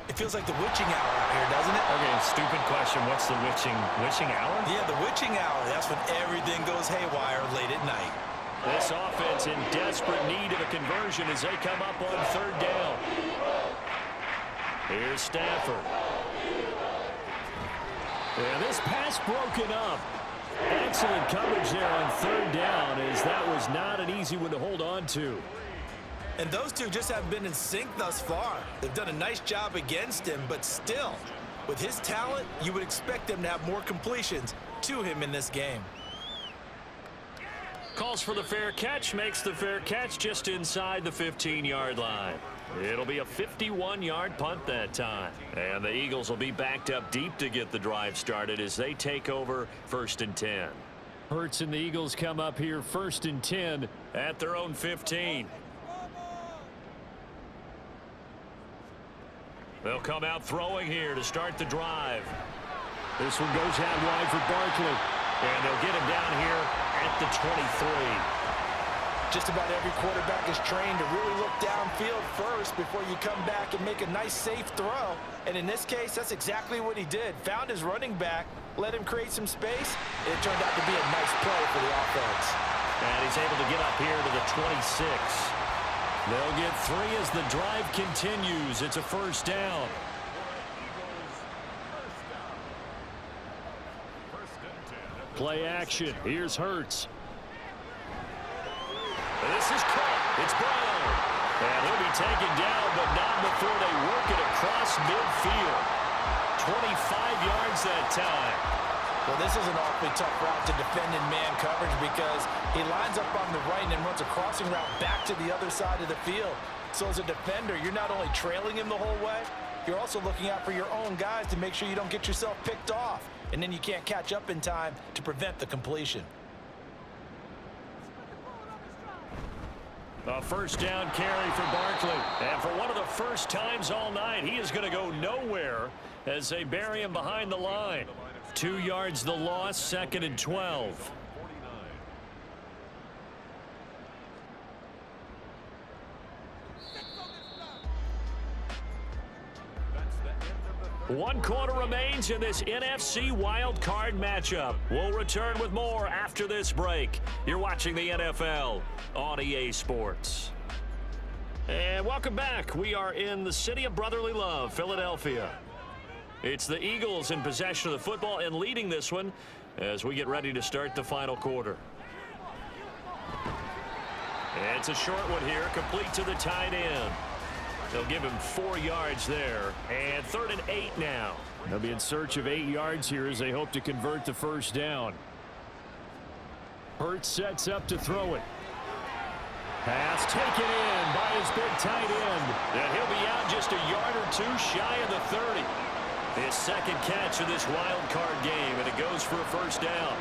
It feels like the witching hour out here, doesn't it? Okay, stupid question. What's the witching hour? Yeah, the witching hour. That's when everything goes haywire late at night. This offense in desperate need of a conversion as they come up on 3rd down. Here's Stafford. And this pass broken up. Excellent coverage there on third down, as that was not an easy one to hold on to. And those two just haven't been in sync thus far. They've done a nice job against him, but still, with his talent, you would expect him to have more completions to him in this game. Calls for the fair catch, makes the fair catch just inside the 15-yard line. It'll be a 51-yard punt that time. And the Eagles will be backed up deep to get the drive started as they take over 1st and 10. Hurts and the Eagles come up here 1st and 10 at their own 15. They'll come out throwing here to start the drive. This one goes out wide for Barkley. And they'll get him down here at the 23. Just about every quarterback is trained to really look downfield first before you come back and make a nice, safe throw. And in this case, that's exactly what he did. Found his running back, let him create some space. It turned out to be a nice play for the offense. And he's able to get up here to the 26. They'll get 3 as the drive continues. It's a 1st down. Play action. Here's Hurts. This is caught. It's Brown. And he'll be taken down, but not before they work it across midfield. 25 yards that time. Well, this is an awfully tough route to defend in man coverage because he lines up on the right and then runs a crossing route back to the other side of the field. So as a defender, you're not only trailing him the whole way, you're also looking out for your own guys to make sure you don't get yourself picked off. And then you can't catch up in time to prevent the completion. A 1st down carry for Barkley. And for one of the first times all night, he is going to go nowhere as they bury him behind the line. 2 yards the loss, 2nd and 12. One quarter remains in this NFC Wild Card matchup. We'll return with more after this break. You're watching the NFL on EA Sports. And welcome back. We are in the city of brotherly love, Philadelphia. It's the Eagles in possession of the football and leading this one as we get ready to start the final quarter. And it's a short one here, complete to the tight end. They'll give him 4 yards there, and 3rd and 8 now. They'll be in search of 8 yards here as they hope to convert the 1st down. Hurts sets up to throw it. Pass taken in by his big tight end. And he'll be out just a yard or 2 shy of the 30. His 2nd catch of this wild card game, and it goes for a 1st down.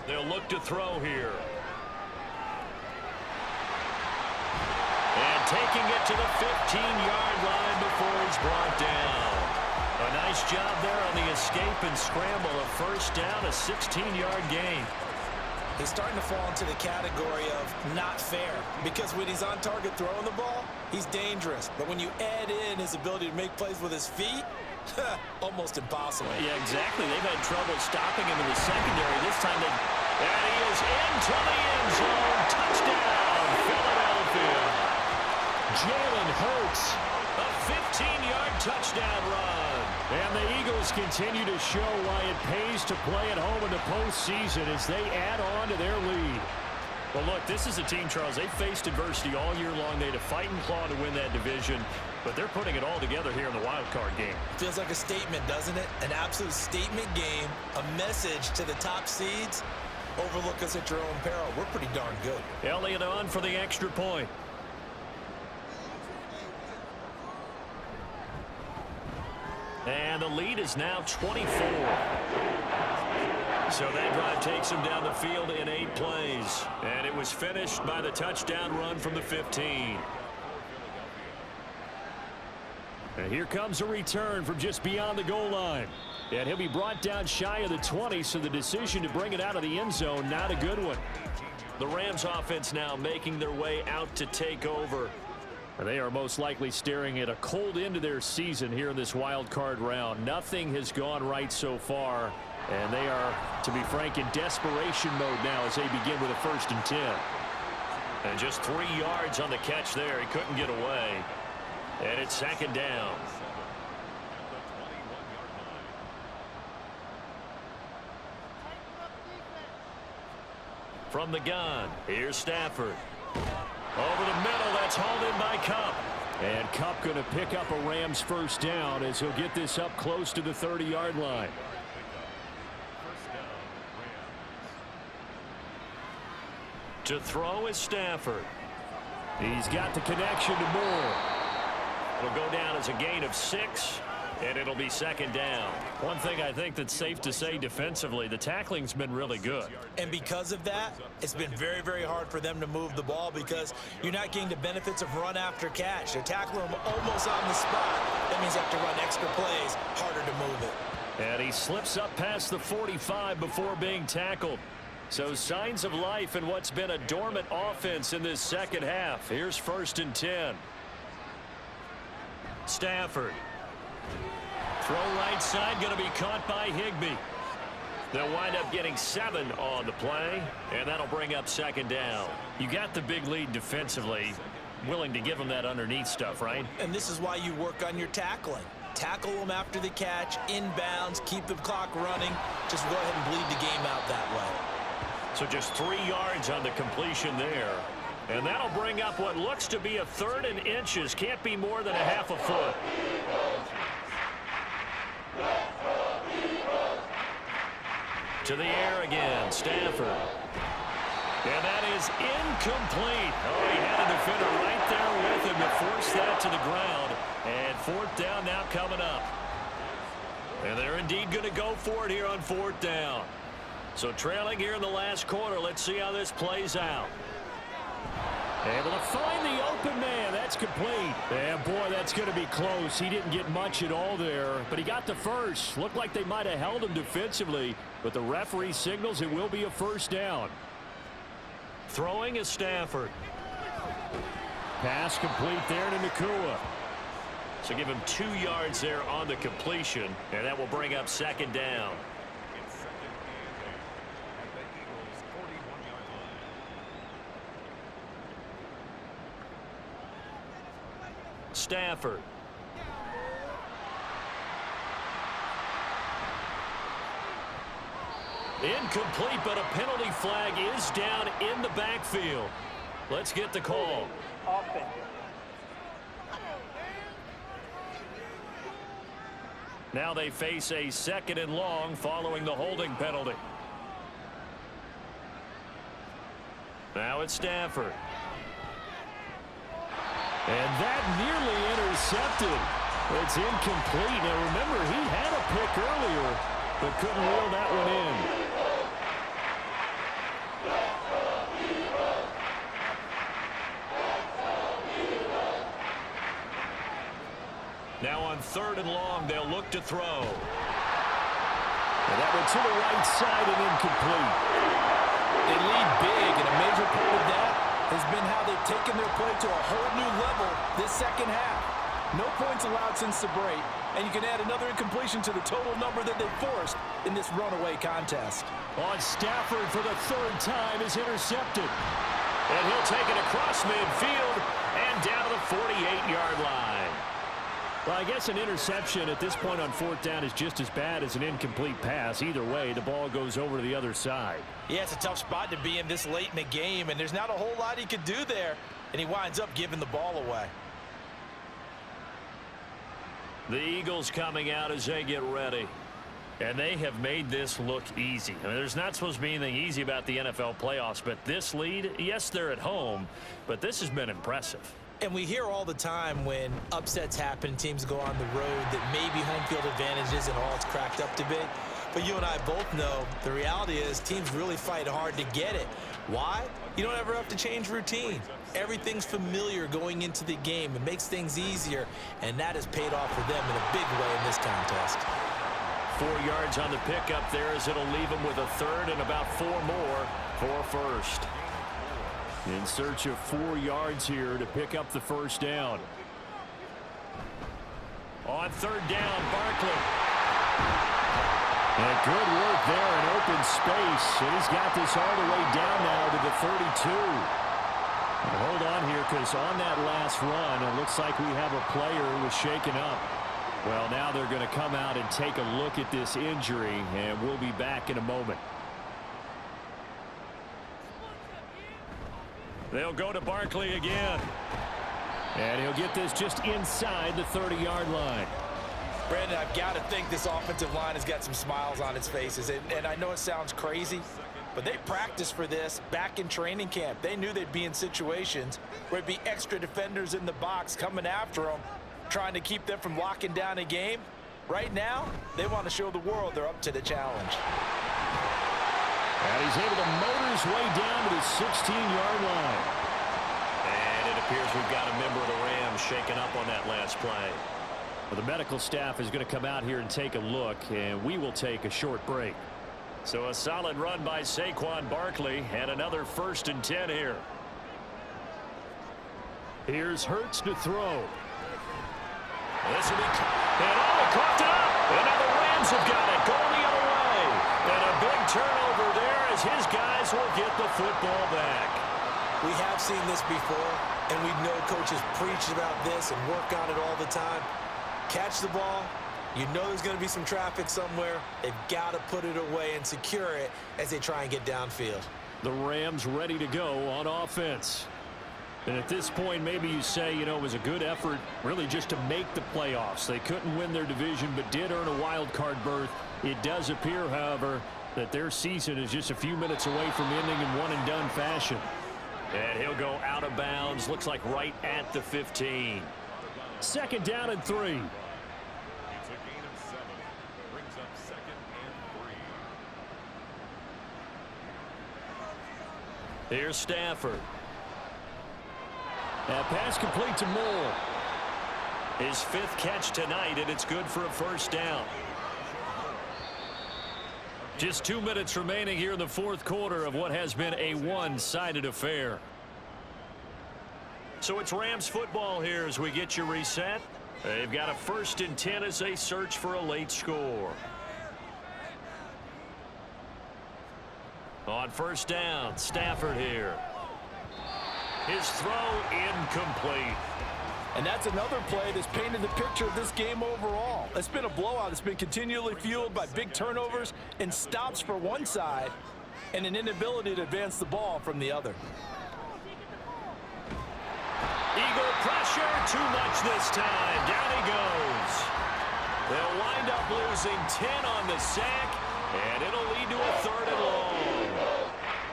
They'll look to throw here. And taking it to the 15-yard line before he's brought down. A nice job there on the escape and scramble. A 1st down, a 16-yard gain. He's starting to fall into the category of not fair because when he's on target throwing the ball, he's dangerous. But when you add in his ability to make plays with his feet, almost impossible. Yeah, exactly. They've had trouble stopping him in the secondary. This time and he is into the end zone. Touchdown, Philadelphia. Jalen Hurts. A 15-yard touchdown run. And the Eagles continue to show why it pays to play at home in the postseason as they add on to their lead. Well, look, this is a team, Charles. They faced adversity all year long. They had to fight and claw to win that division, but they're putting it all together here in the wild card game. Feels like a statement, doesn't it? An absolute statement game, a message to the top seeds. Overlook us at your own peril. We're pretty darn good. Elliott on for the extra point. And the lead is now 24. So that drive takes him down the field in 8 plays. And it was finished by the touchdown run from the 15. And here comes a return from just beyond the goal line. And he'll be brought down shy of the 20, so the decision to bring it out of the end zone, not a good one. The Rams offense now making their way out to take over. They are most likely staring at a cold end to their season here in this wild card round. Nothing has gone right so far, and they are, to be frank, in desperation mode now as they begin with a 1st and 10. And just 3 yards on the catch there. He couldn't get away. And it's 2nd down. From the gun, here's Stafford. Over the middle, that's hauled in by Kupp. And Kupp going to pick up a Rams first down as he'll get this up close to the 30-yard line. To throw is Stafford. He's got the connection to Moore. It'll go down as a gain of 6, and it'll be second down. One thing I think that's safe to say defensively, the tackling's been really good. And because of that, it's been very, very hard for them to move the ball because you're not getting the benefits of run after catch. They're tackling them almost on the spot. That means you have to run extra plays, harder to move it. And he slips up past the 45 before being tackled. So signs of life in what's been a dormant offense in this second half. Here's 1st and 10. Stafford. Throw right side, going to be caught by Higbee. They'll wind up getting 7 on the play, and that'll bring up second down. You got the big lead defensively. Willing to give them that underneath stuff, right? And this is why you work on your tackling. Tackle them after the catch, inbounds, keep the clock running. Just go ahead and bleed the game out that way. So just 3 yards on the completion there. And that'll bring up what looks to be a 3rd and inches. Can't be more than a half a foot. To the air again, Stafford. And that is incomplete. Oh, he had a defender right there with him to force that to the ground. And 4th down now coming up. And they're indeed going to go for it here on 4th down. So trailing here in the last quarter. Let's see how this plays out. Able to find the open man. That's complete. And boy, that's going to be close. He didn't get much at all there, but he got the first. Looked like they might have held him defensively, but the referee signals it will be a first down. Throwing is Stafford. Pass complete there to Nakua. So give him 2 yards there on the completion, and that will bring up second down. Stafford. Incomplete, but a penalty flag is down in the backfield. Let's get the call. Now they face a 2nd and long following the holding penalty. Now it's Stafford. And that nearly intercepted. It's incomplete. Now remember, he had a pick earlier, but couldn't reel that one in. Now on 3rd and long, they'll look to throw. And that one to the right side and incomplete. They lead big, and a major part of that has been how they've taken their play to a whole new level this second half. No points allowed since the break, and you can add another incompletion to the total number that they forced in this runaway contest. On Stafford for the 3rd time is intercepted. And he'll take it across midfield and down to the 48-yard line. Well, I guess an interception at this point on 4th down is just as bad as an incomplete pass. Either way, the ball goes over to the other side. Yeah, it's a tough spot to be in this late in the game, and there's not a whole lot he could do there, and he winds up giving the ball away. The Eagles coming out as they get ready. And they have made this look easy. I mean, there's not supposed to be anything easy about the NFL playoffs, but this lead, yes, they're at home, but this has been impressive. And we hear all the time when upsets happen, teams go on the road, that maybe home field advantage isn't all it's cracked up to be. But you and I both know the reality is teams really fight hard to get it. Why? You don't ever have to change routine. Everything's familiar going into the game. It makes things easier, and that has paid off for them in a big way in this contest. 4 yards on the pickup there as it'll leave them with a 3rd and about 4 more for first. In search of 4 yards here to pick up the first down. On 3rd down, Barkley. And good work there in open space. And he's got this all the way down now to the 32. Now hold on here, because on that last run, it looks like we have a player who was shaken up. Well, now they're going to come out and take a look at this injury, and we'll be back in a moment. They'll go to Barkley again. And he'll get this just inside the 30-yard line. Brandon, I've got to think this offensive line has got some smiles on its faces. And I know it sounds crazy, but they practiced for this back in training camp. They knew they'd be in situations where there'd be extra defenders in the box coming after them, trying to keep them from locking down a game. Right now, they want to show the world they're up to the challenge. And he's able to motor his way down to the 16-yard line. And it appears we've got a member of the Rams shaken up on that last play. Well, the medical staff is going to come out here and take a look, and we will take a short break. So a solid run by Saquon Barkley, and another 1st and 10 here. Here's Hurts to throw. This will be, and he caught it up. And now the Rams have got it, going the other way. And a big turnover there as his guys will get the football back. We have seen this before, and we know coaches preach about this and work on it all the time. Catch the ball. You know there's going to be some traffic somewhere. They've got to put it away and secure it as they try and get downfield. The Rams ready to go on offense. And at this point, maybe you say, you know, it was a good effort really just to make the playoffs. They couldn't win their division but did earn a wild card berth. It does appear, however, that their season is just a few minutes away from ending in one-and-done fashion. And he'll go out of bounds. Looks like right at the 15. 2nd down and 3. It's a gain of 7. Brings up 2nd and 3. Here's Stafford. That pass complete to Moore. His 5th catch tonight, and it's good for a 1st down. Just 2 minutes remaining here in the 4th quarter of what has been a one-sided affair. So it's Rams football here as we get you reset. They've got a 1st and 10 as they search for a late score. On 1st down, Stafford here. His throw incomplete. And that's another play that's painted the picture of this game overall. It's been a blowout. It's been continually fueled by big turnovers and stops for one side and an inability to advance the ball from the other. Eagle pressure, too much this time. Down he goes. They'll wind up losing 10 on the sack, and it'll lead to a 3rd and long.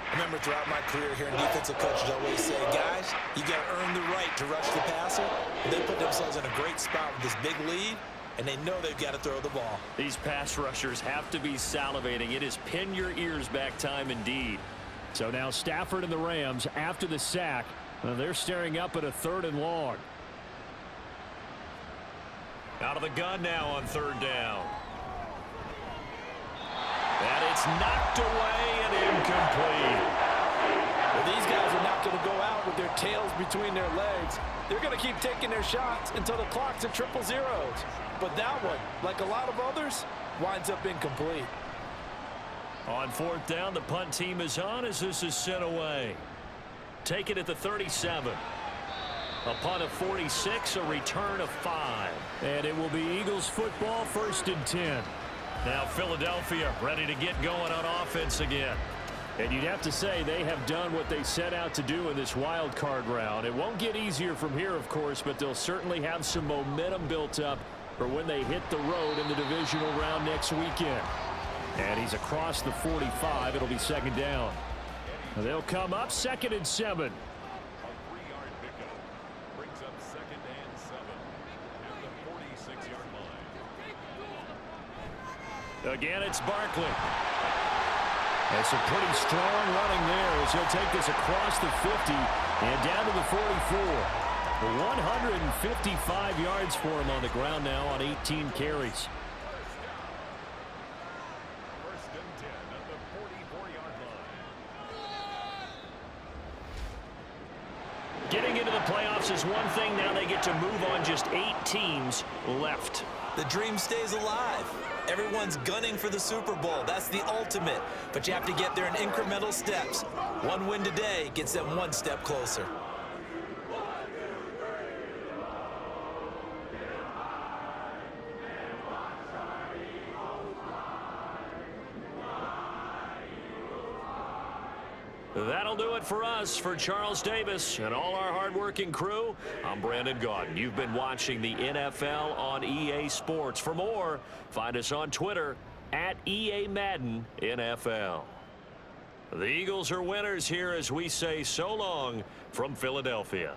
I remember throughout my career hearing defensive coaches always say, guys, you got to earn the right to rush the passer. They put themselves in a great spot with this big lead, and they know they've got to throw the ball. These pass rushers have to be salivating. It is pin your ears back time indeed. So now Stafford and the Rams, after the sack, they're staring up at a 3rd and long. Out of the gun now on 3rd down. And it's knocked away and incomplete. Well, these guys are not going to go out with their tails between their legs. They're going to keep taking their shots until the clock's at 000. But that one, like a lot of others, winds up incomplete. On 4th down, the punt team is on as this is sent away. Take it at the 37. A punt of 46, a return of 5. And it will be Eagles football, 1st and 10. Now Philadelphia ready to get going on offense again. And you'd have to say they have done what they set out to do in this wild card round. It won't get easier from here, of course, but they'll certainly have some momentum built up for when they hit the road in the divisional round next weekend. And he's across the 45. It'll be 2nd down. They'll come up 2nd and 7. A 3-yard pickup. Brings up 2nd and 7. At the 46-yard line. Again, it's Barkley. That's a pretty strong running there as he'll take this across the 50 and down to the 44. 155 yards for him on the ground now on 18 carries. 1st and 10 at the 44-yard line. Getting into the playoffs is one thing. Now they get to move on. Just 8 teams left. The dream stays alive. Everyone's gunning for the Super Bowl. That's the ultimate. But you have to get there in incremental steps. One win today gets them one step closer. That'll do it for us. For Charles Davis and all our hardworking crew, I'm Brandon Gaudin. You've been watching the NFL on EA Sports. For more, find us on Twitter at EA Madden NFL. The Eagles are winners here as we say so long from Philadelphia.